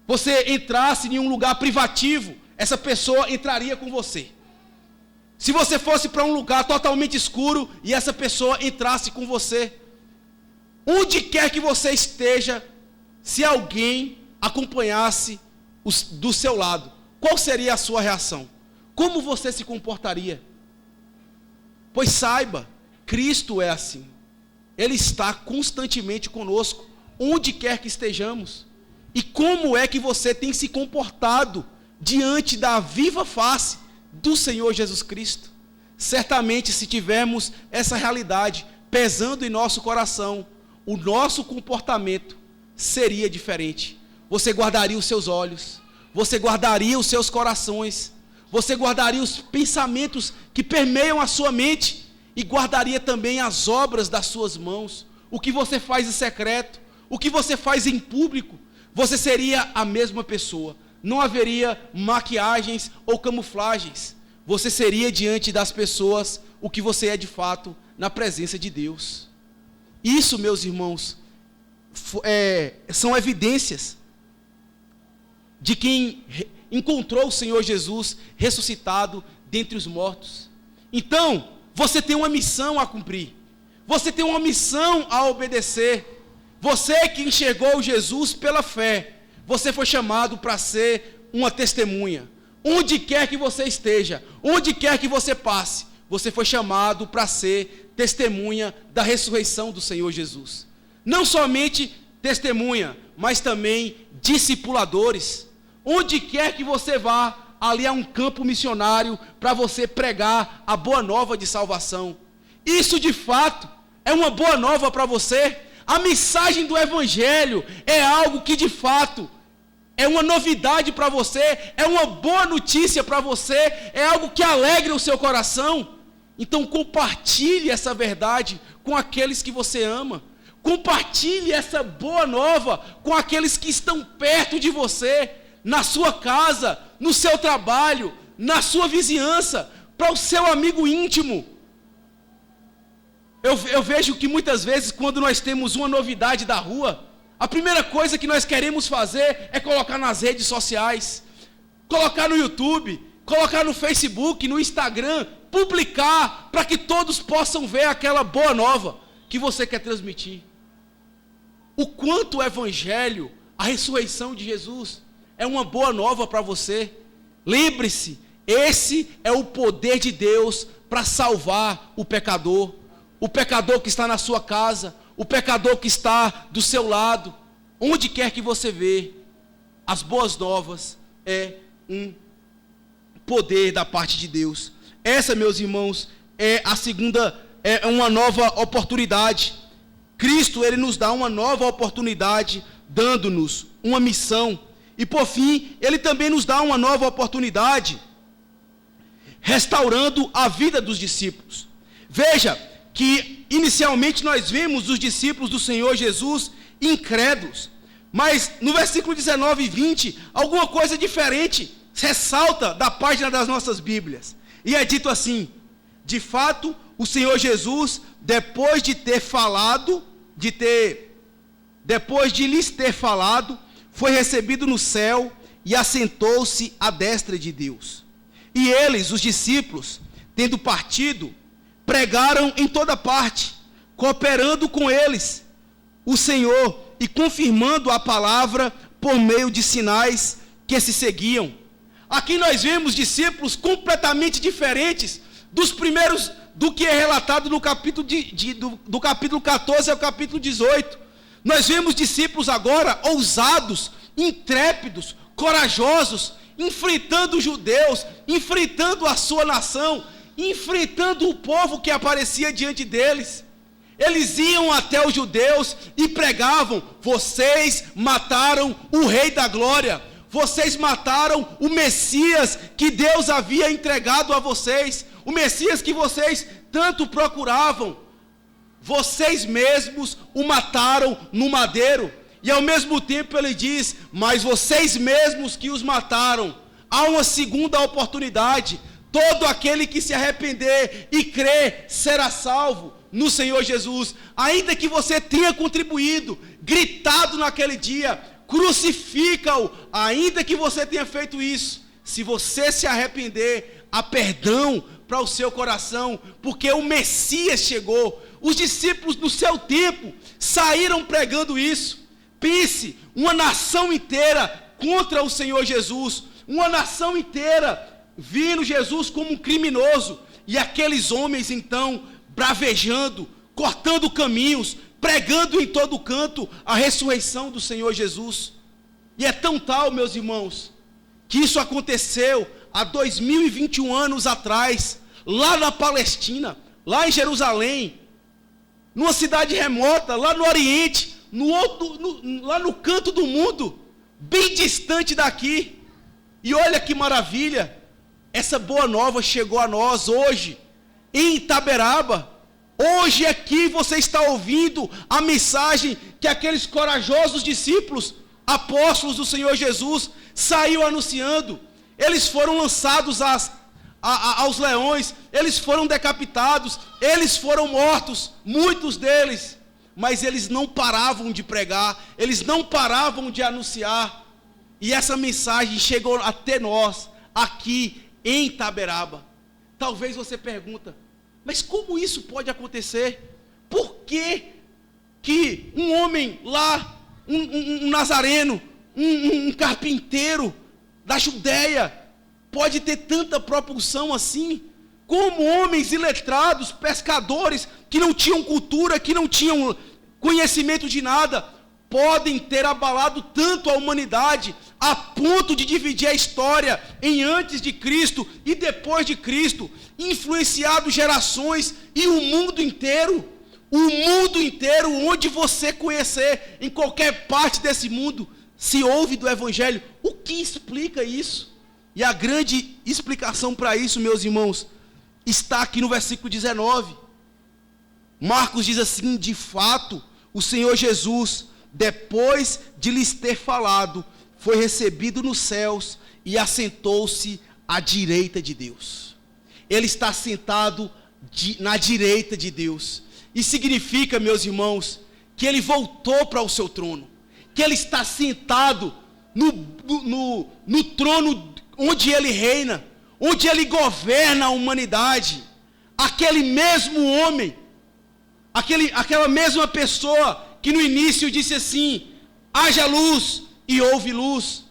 Você entrasse em um lugar privativo, essa pessoa entraria com você. Se você fosse para um lugar totalmente escuro e essa pessoa entrasse com você. Onde quer que você esteja, se alguém acompanhasse do seu lado, qual seria a sua reação? Como você se comportaria? Pois saiba, Cristo é assim. Ele está constantemente conosco, onde quer que estejamos. E como é que você tem se comportado diante da viva face do Senhor Jesus Cristo? Certamente, se tivermos essa realidade pesando em nosso coração, o nosso comportamento seria diferente. Você guardaria os seus olhos, você guardaria os seus corações, você guardaria os pensamentos que permeiam a sua mente e guardaria também as obras das suas mãos. O que você faz em secreto, o que você faz em público, você seria a mesma pessoa. Não haveria maquiagens ou camuflagens. Você seria diante das pessoas o que você é de fato na presença de Deus. Isso, meus irmãos, são evidências de quem encontrou o Senhor Jesus ressuscitado dentre os mortos. Então, você tem uma missão a cumprir. Você tem uma missão a obedecer. Você que enxergou Jesus pela fé, você foi chamado para ser uma testemunha. Onde quer que você esteja, onde quer que você passe, você foi chamado para ser testemunha da ressurreição do Senhor Jesus. Não somente testemunha, mas também discipuladores. Onde quer que você vá, ali há um campo missionário para você pregar a boa nova de salvação. Isso de fato é uma boa nova para você. A mensagem do Evangelho é algo que de fato é uma novidade para você, é uma boa notícia para você, é algo que alegra o seu coração. Então compartilhe essa verdade com aqueles que você ama. Compartilhe essa boa nova com aqueles que estão perto de você, na sua casa, no seu trabalho, na sua vizinhança, para o seu amigo íntimo. Eu vejo que muitas vezes, quando nós temos uma novidade da rua, a primeira coisa que nós queremos fazer é colocar nas redes sociais, colocar no YouTube, colocar no Facebook, no Instagram, publicar, para que todos possam ver aquela boa nova que você quer transmitir. O quanto o Evangelho, a ressurreição de Jesus, é uma boa nova para você. Lembre-se, esse é o poder de Deus para salvar o pecador que está na sua casa, o pecador que está do seu lado, onde quer que você vê. As boas novas é um poder da parte de Deus. Essa, meus irmãos, é a segunda, é uma nova oportunidade. Cristo, Ele nos dá uma nova oportunidade, dando-nos uma missão. E por fim, ele também nos dá uma nova oportunidade, restaurando a vida dos discípulos. Veja que inicialmente nós vemos os discípulos do Senhor Jesus incrédulos, mas no versículo 19 e 20, alguma coisa diferente ressalta da página das nossas Bíblias. E é dito assim: de fato, o Senhor Jesus, depois de lhes ter falado, foi recebido no céu e assentou-se à destra de Deus. E eles, os discípulos, tendo partido, pregaram em toda parte, cooperando com eles o Senhor e confirmando a palavra por meio de sinais que se seguiam. Aqui nós vemos discípulos completamente diferentes dos primeiros, do que é relatado no capítulo do capítulo 14 ao capítulo 18. Nós vemos discípulos agora ousados, intrépidos, corajosos, enfrentando os judeus, enfrentando a sua nação, enfrentando o povo que aparecia diante deles. Eles iam até os judeus e pregavam: vocês mataram o Rei da Glória, vocês mataram o Messias que Deus havia entregado a vocês, o Messias que vocês tanto procuravam. Vocês mesmos o mataram no madeiro. E ao mesmo tempo ele diz: mas vocês mesmos que os mataram, há uma segunda oportunidade. Todo aquele que se arrepender e crer será salvo no Senhor Jesus. Ainda que você tenha contribuído, gritado naquele dia: crucifica-o, ainda que você tenha feito isso, se você se arrepender, há perdão para o seu coração, porque o Messias chegou. Os discípulos do seu tempo saíram pregando isso. Pense, uma nação inteira contra o Senhor Jesus, uma nação inteira vindo Jesus como um criminoso, e aqueles homens então bravejando, cortando caminhos, pregando em todo canto a ressurreição do Senhor Jesus. E é tão tal, meus irmãos, que isso aconteceu há 2021 anos atrás, lá na Palestina, lá em Jerusalém, numa cidade remota, lá no Oriente, lá no canto do mundo, bem distante daqui. E olha que maravilha, essa boa nova chegou a nós hoje, em Itaberaba. Hoje aqui você está ouvindo a mensagem que aqueles corajosos discípulos, apóstolos do Senhor Jesus, saíram anunciando. Eles foram lançados aos leões, eles foram decapitados, eles foram mortos, muitos deles, mas eles não paravam de pregar, eles não paravam de anunciar, e essa mensagem chegou até nós, aqui em Itaberaba. Talvez você pergunta: mas como isso pode acontecer? Por que um homem lá, um nazareno, um carpinteiro da Judéia, pode ter tanta propulsão assim? Como homens iletrados, pescadores, que não tinham cultura, que não tinham conhecimento de nada, podem ter abalado tanto a humanidade, a ponto de dividir a história em antes de Cristo e depois de Cristo, influenciado gerações e o mundo inteiro, onde você conhecer, em qualquer parte desse mundo, se ouve do Evangelho. O que explica isso? E a grande explicação para isso, meus irmãos, está aqui no versículo 19. Marcos diz assim: de fato, o Senhor Jesus, depois de lhes ter falado, foi recebido nos céus e assentou-se à direita de Deus. Ele está sentado na direita de Deus. Isso significa, meus irmãos, que ele voltou para o seu trono, que ele está sentado no trono onde ele reina, onde ele governa a humanidade. Aquele mesmo homem, aquela mesma pessoa que no início disse assim: haja luz, e houve luz,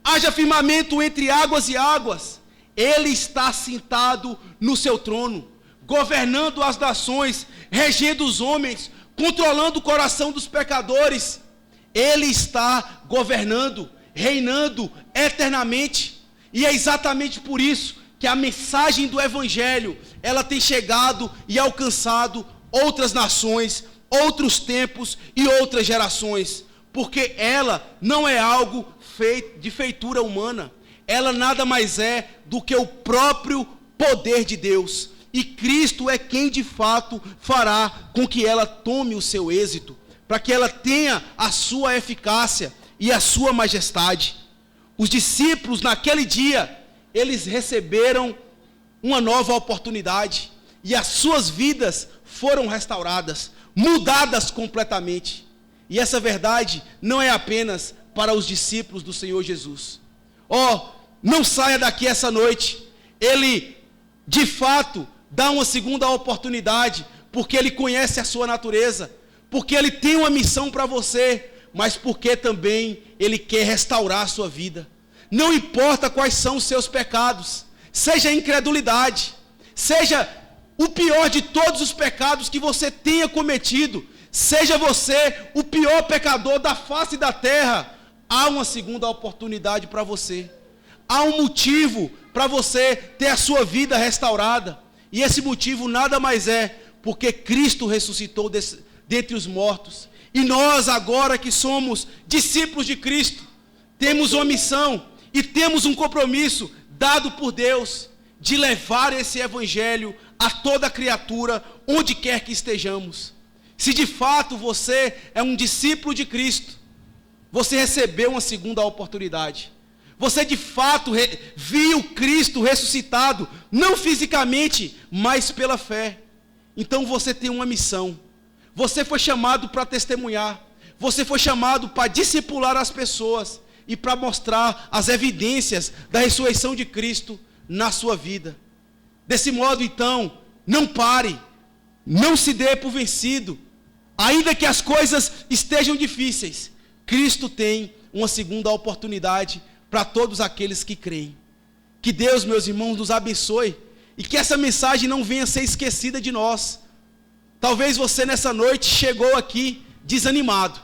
haja firmamento entre águas e águas. Ele está sentado no seu trono, governando as nações, regendo os homens, controlando o coração dos pecadores. Ele está governando, reinando eternamente. E é exatamente por isso que a mensagem do Evangelho, ela tem chegado e alcançado outras nações, outros tempos e outras gerações, porque ela não é algo de feitura humana, ela nada mais é do que o próprio poder de Deus. E Cristo é quem de fato fará com que ela tome o seu êxito, para que ela tenha a sua eficácia e a sua majestade. Os discípulos naquele dia, eles receberam uma nova oportunidade, e as suas vidas foram restauradas, mudadas completamente. E essa verdade não é apenas para os discípulos do Senhor Jesus. Não saia daqui essa noite. Ele, de fato, dá uma segunda oportunidade, porque Ele conhece a sua natureza, porque Ele tem uma missão para você, mas porque também Ele quer restaurar a sua vida. Não importa quais são os seus pecados, seja a incredulidade, seja o pior de todos os pecados que você tenha cometido, seja você o pior pecador da face da terra, há uma segunda oportunidade para você. Há um motivo para você ter a sua vida restaurada. E esse motivo nada mais é porque Cristo ressuscitou dentre os mortos. E nós agora que somos discípulos de Cristo, temos uma missão e temos um compromisso dado por Deus de levar esse evangelho a toda criatura, onde quer que estejamos. Se de fato você é um discípulo de Cristo, você recebeu uma segunda oportunidade. Você de fato viu Cristo ressuscitado, não fisicamente, mas pela fé. Então você tem uma missão. Você foi chamado para testemunhar. Você foi chamado para discipular as pessoas e para mostrar as evidências da ressurreição de Cristo na sua vida. Desse modo, então, não pare, não se dê por vencido. Ainda que as coisas estejam difíceis, Cristo tem uma segunda oportunidade para todos aqueles que creem. Que Deus, meus irmãos, nos abençoe e que essa mensagem não venha a ser esquecida de nós. Talvez você nessa noite chegou aqui desanimado.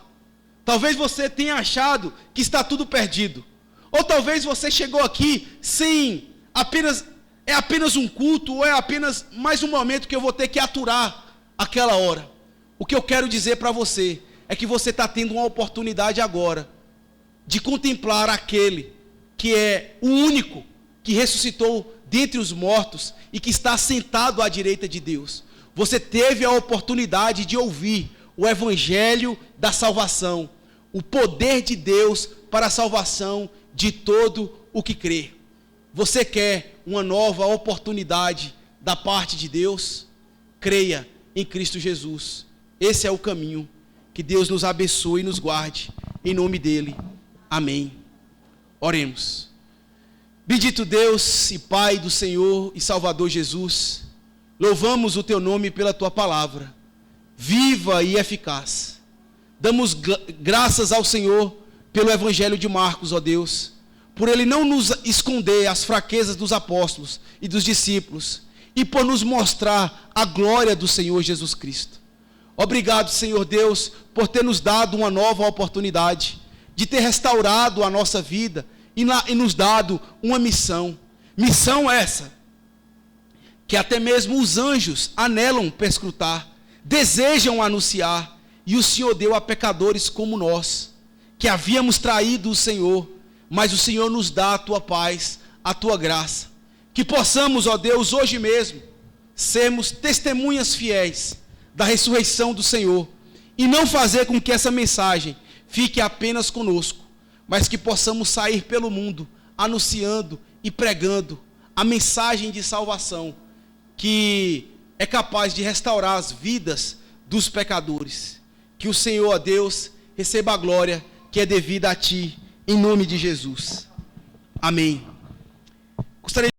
Talvez você tenha achado que está tudo perdido. Ou talvez você chegou aqui sem apenas um culto, ou é apenas mais um momento que eu vou ter que aturar aquela hora. O que eu quero dizer para você é que você está tendo uma oportunidade agora de contemplar aquele que é o único que ressuscitou dentre os mortos e que está sentado à direita de Deus. Você teve a oportunidade de ouvir o evangelho da salvação, o poder de Deus para a salvação de todo o que crê. Você quer uma nova oportunidade da parte de Deus? Creia em Cristo Jesus. Esse é o caminho. Que Deus nos abençoe e nos guarde. Em nome dele. Amém. Oremos. Bendito Deus e Pai do Senhor e Salvador Jesus, louvamos o teu nome pela tua palavra, viva e eficaz. Damos graças ao Senhor pelo evangelho de Marcos, ó Deus, por ele não nos esconder as fraquezas dos apóstolos e dos discípulos, e por nos mostrar a glória do Senhor Jesus Cristo. Obrigado, Senhor Deus, por ter nos dado uma nova oportunidade, de ter restaurado a nossa vida e nos dado uma missão. Missão essa, que até mesmo os anjos anelam perscrutar, desejam anunciar, e o Senhor deu a pecadores como nós, que havíamos traído o Senhor, mas o Senhor nos dá a tua paz, a tua graça. Que possamos, ó Deus, hoje mesmo, sermos testemunhas fiéis da ressurreição do Senhor, e não fazer com que essa mensagem fique apenas conosco, mas que possamos sair pelo mundo, anunciando e pregando a mensagem de salvação, que é capaz de restaurar as vidas dos pecadores. Que o Senhor, ó Deus, receba a glória que é devida a ti, em nome de Jesus. Amém. Gostaria